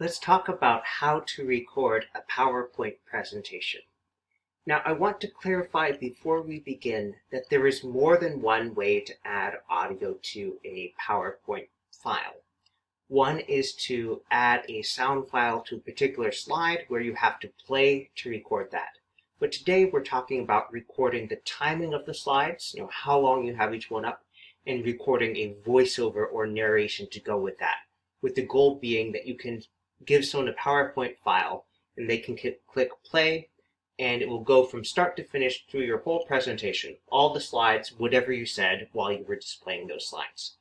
Let's talk about how to record a PowerPoint presentation. Now, I want to clarify before we begin that there is more than one way to add audio to a PowerPoint file. One is to add a sound file to a particular slide where you have to play to record that. But today we're talking about recording the timing of the slides, how long you have each one up, and recording a voiceover or narration to go with that, with the goal being that you can give someone a PowerPoint file and they can click play and it will go from start to finish through your whole presentation, all the slides, whatever you said while you were displaying those slides.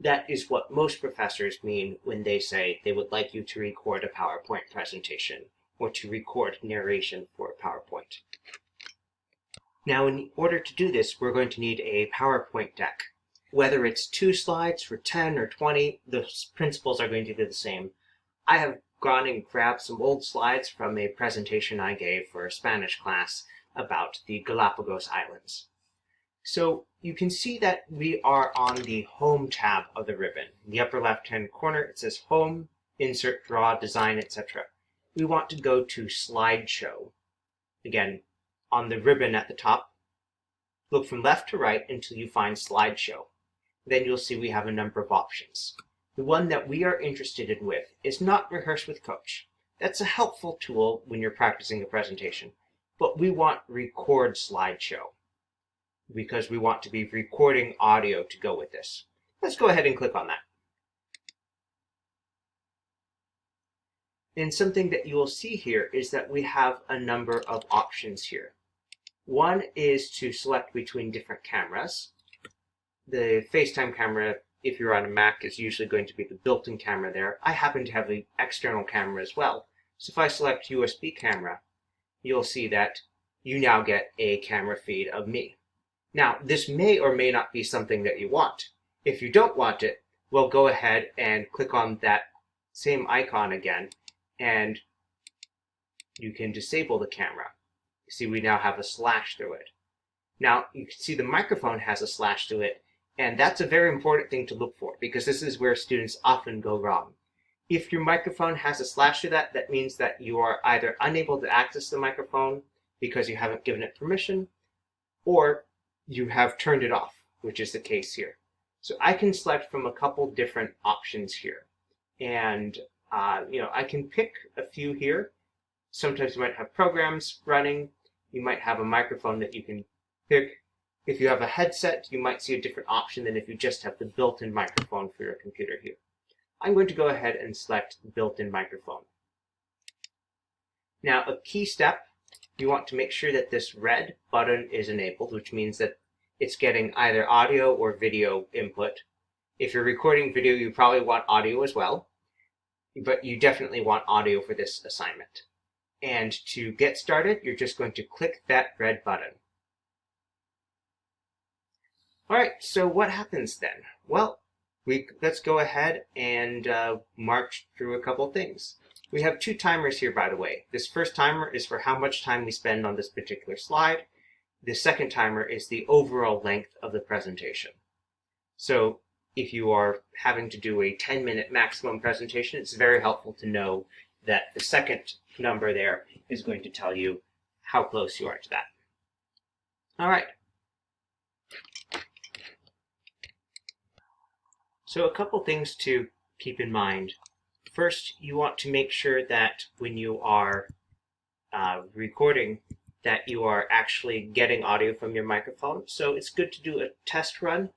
That is what most professors mean when they say they would like you to record a PowerPoint presentation or to record narration for a PowerPoint. Now, in order to do this, we're going to need a PowerPoint deck. Whether it's 2 slides for 10 or 20, the principles are going to be the same. I have gone and grabbed some old slides from a presentation I gave for a Spanish class about the Galapagos Islands. So you can see that we are on the Home tab of the ribbon. In the upper left-hand corner, it says Home, Insert, Draw, Design, etc. We want to go to Slideshow. Again, on the ribbon at the top, look from left to right until you find Slideshow. Then you'll see we have a number of options. The one that we are interested in with is not Rehearse with Coach. That's a helpful tool when you're practicing a presentation, but we want Record Slideshow because we want to be recording audio to go with this. Let's go ahead and click on that. And something that you will see here is that we have a number of options here. One is to select between different cameras. The FaceTime camera, if you're on a Mac, is usually going to be the built-in camera there. I happen to have an external camera as well. So if I select USB camera, you'll see that you now get a camera feed of me. Now, this may or may not be something that you want. If you don't want it, we'll go ahead and click on that same icon again, and you can disable the camera. You see we now have a slash through it. Now, you can see the microphone has a slash through it, and that's a very important thing to look for because this is where students often go wrong. If your microphone has a slash to that, that means that you are either unable to access the microphone because you haven't given it permission, or you have turned it off, which is the case here. So I can select from a couple different options here. And I can pick a few here. Sometimes you might have programs running. You might have a microphone that you can pick. If you have a headset, you might see a different option than if you just have the built-in microphone for your computer here. I'm going to go ahead and select the built-in microphone. Now, a key step, you want to make sure that this red button is enabled, which means that it's getting either audio or video input. If you're recording video, you probably want audio as well, but you definitely want audio for this assignment. And to get started, you're just going to click that red button. All right, so what happens then? Well, let's go ahead and march through a couple things. We have 2 timers here, by the way. This first timer is for how much time we spend on this particular slide. The second timer is the overall length of the presentation. So if you are having to do a 10-minute maximum presentation, it's very helpful to know that the second number there is going to tell you how close you are to that. All right. So a couple things to keep in mind. First, you want to make sure that when you are recording that you are actually getting audio from your microphone. So it's good to do a test run.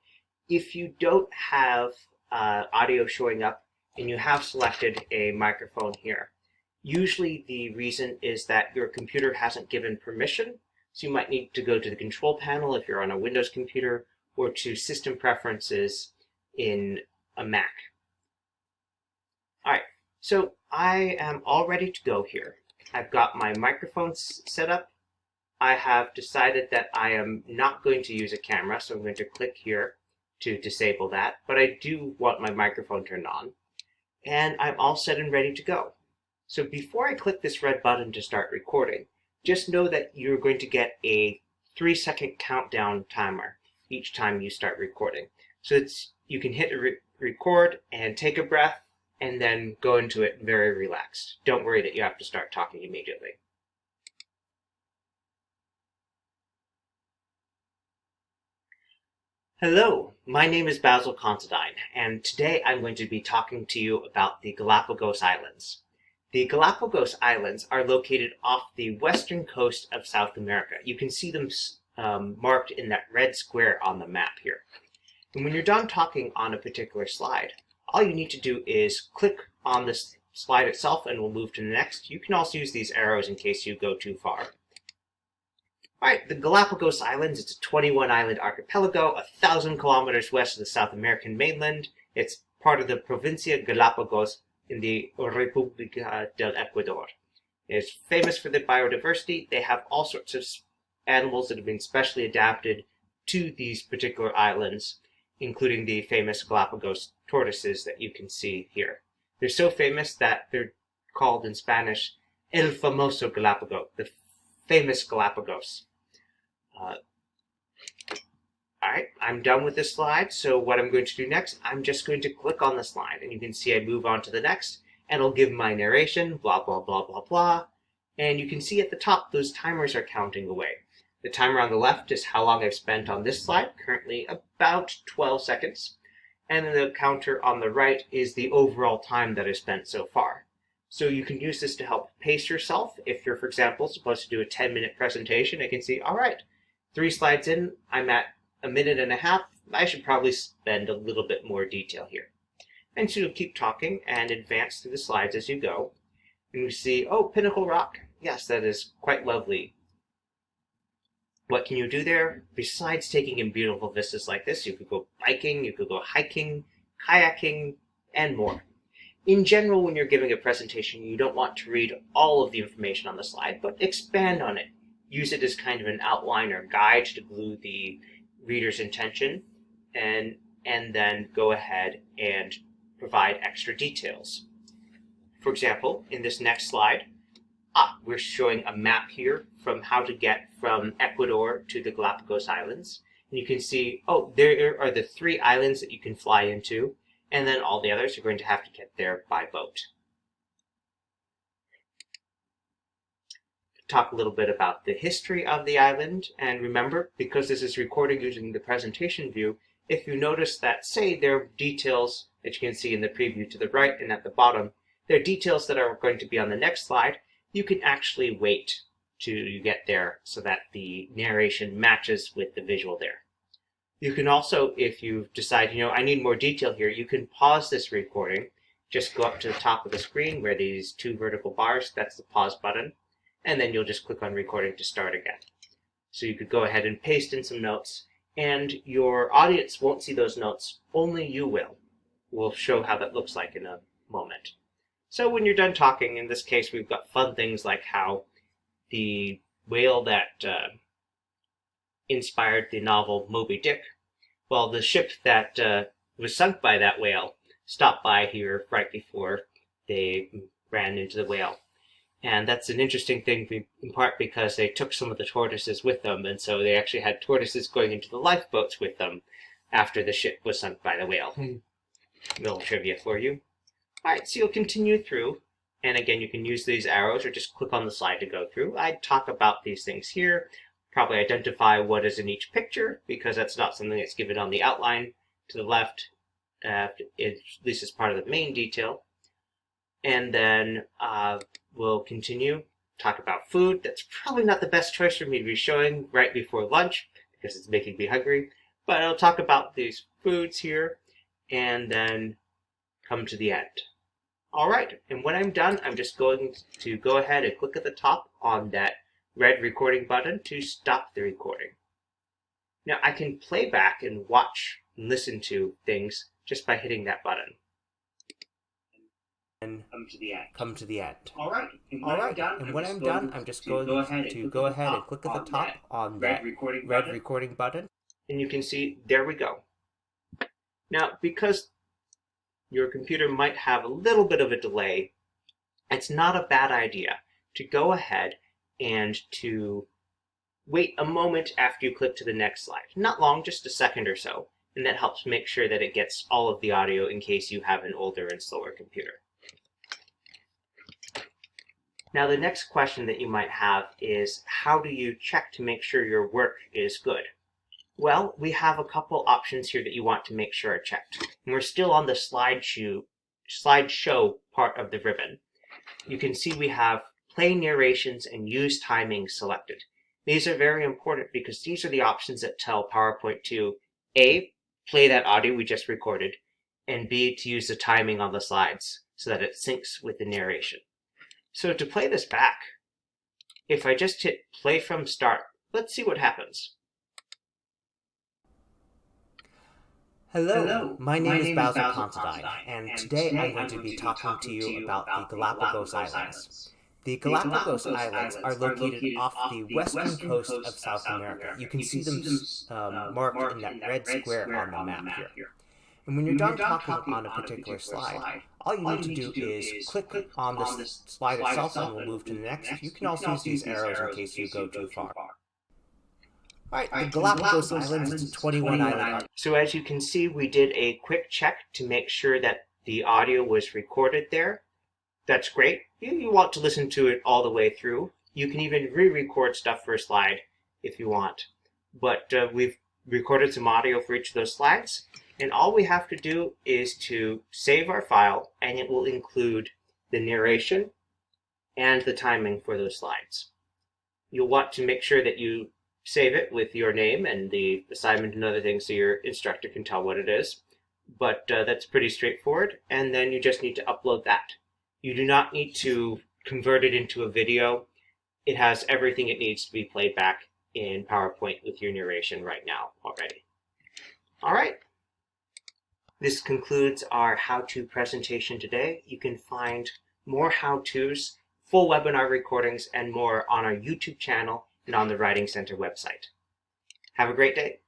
If you don't have audio showing up and you have selected a microphone here, usually the reason is that your computer hasn't given permission. So you might need to go to the control panel if you're on a Windows computer, or to System Preferences in a Mac. All right, so I am all ready to go here. I've got my microphone set up. I have decided that I am not going to use a camera, so I'm going to click here to disable that, but I do want my microphone turned on. And I'm all set and ready to go. So before I click this red button to start recording, just know that you're going to get a 3-second countdown timer each time you start recording. So you can hit record and take a breath and then go into it very relaxed. Don't worry that you have to start talking immediately. Hello, my name is Basil Considine, and today I'm going to be talking to you about the Galapagos Islands. The Galapagos Islands are located off the western coast of South America. You can see them marked in that red square on the map here. And when you're done talking on a particular slide, all you need to do is click on this slide itself and we'll move to the next. You can also use these arrows in case you go too far. Alright, the Galapagos Islands, it's a 21-island archipelago, 1,000 kilometers west of the South American mainland. It's part of the Provincia Galapagos in the República del Ecuador. It's famous for the biodiversity. They have all sorts of animals that have been specially adapted to these particular islands, including the famous Galapagos tortoises that you can see here. They're so famous that they're called in Spanish El Famoso Galapagos, the famous Galapagos. Alright, I'm done with this slide, so what I'm going to do next, I'm just going to click on the slide, and you can see I move on to the next, and it'll give my narration, blah, blah, blah, blah, blah, and you can see at the top those timers are counting away. The timer on the left is how long I've spent on this slide, currently about 12 seconds, and then the counter on the right is the overall time that I've spent so far. So you can use this to help pace yourself. If you're, for example, supposed to do a 10-minute presentation, I can see, all right, 3 slides in, I'm at a minute and a half. I should probably spend a little bit more detail here. And so you'll keep talking and advance through the slides as you go. And we see, oh, Pinnacle Rock. Yes, that is quite lovely. What can you do there? Besides taking in beautiful vistas like this, you could go biking, you could go hiking, kayaking, and more. In general, when you're giving a presentation, you don't want to read all of the information on the slide, but expand on it. Use it as kind of an outline or guide to glue the reader's attention, and then go ahead and provide extra details. For example, in this next slide, we're showing a map here from how to get from Ecuador to the Galapagos Islands. And you can see, oh, there are the 3 islands that you can fly into, and then all the others are going to have to get there by boat. Talk a little bit about the history of the island, and remember, because this is recording using the presentation view, if you notice that, say, there are details that you can see in the preview to the right and at the bottom, there are details that are going to be on the next slide, you can actually wait till you get there so that the narration matches with the visual there. You can also, if you decide, I need more detail here, you can pause this recording, just go up to the top of the screen where these 2 vertical bars, that's the pause button, and then you'll just click on recording to start again. So you could go ahead and paste in some notes, and your audience won't see those notes, only you will. We'll show how that looks like in a moment. So when you're done talking, in this case we've got fun things like how the whale that inspired the novel Moby Dick, well, the ship that was sunk by that whale stopped by here right before they ran into the whale. And that's an interesting thing in part because they took some of the tortoises with them, and so they actually had tortoises going into the lifeboats with them after the ship was sunk by the whale. Little trivia for you. Alright, so you'll continue through, and again you can use these arrows or just click on the slide to go through. I'd talk about these things here, probably identify what is in each picture, because that's not something that's given on the outline to the left, at least as part of the main detail. And then we'll continue, talk about food. That's probably not the best choice for me to be showing right before lunch, because it's making me hungry, but I'll talk about these foods here, and then come to the end. Alright, and when I'm done, I'm just going to go ahead and click at the top on that red recording button to stop the recording. Now I can play back and watch and listen to things just by hitting that button. And come to the end. Alright, and when I'm done, I'm just going to go ahead and click at the top on that red recording button. And you can see, there we go. Now, because your computer might have a little bit of a delay, it's not a bad idea to go ahead and to wait a moment after you click to the next slide. Not long, just a second or so, and that helps make sure that it gets all of the audio in case you have an older and slower computer. Now, the next question that you might have is, how do you check to make sure your work is good? Well, we have a couple options here that you want to make sure are checked. And we're still on the slideshow part of the ribbon. You can see we have play narrations and use timing selected. These are very important because these are the options that tell PowerPoint to A, play that audio we just recorded, and B, to use the timing on the slides so that it syncs with the narration. So to play this back, if I just hit play from start, let's see what happens. Hello, my name is Bowser Considine, and today I'm going to be talking to you about the Galapagos Islands. The Galapagos Islands are located off the western coast of South America. You can see them marked in that red square on the map here. And when you're done talking on a particular slide, all you need to do is click on the slide itself and we'll move to the next. You can also use these arrows in case you go too far. Alright, the Galapagos Islands is a 21-island archipelago. So as you can see, we did a quick check to make sure that the audio was recorded there. That's great. You want to listen to it all the way through. You can even re-record stuff for a slide if you want. But we've recorded some audio for each of those slides. And all we have to do is to save our file, and it will include the narration and the timing for those slides. You'll want to make sure that you save it with your name and the assignment and other things so your instructor can tell what it is. But that's pretty straightforward, and then you just need to upload that. You do not need to convert it into a video. It has everything it needs to be played back in PowerPoint with your narration right now already. All right. This concludes our how-to presentation today. You can find more how-tos, full webinar recordings, and more on our YouTube channel and on the Writing Center website. Have a great day.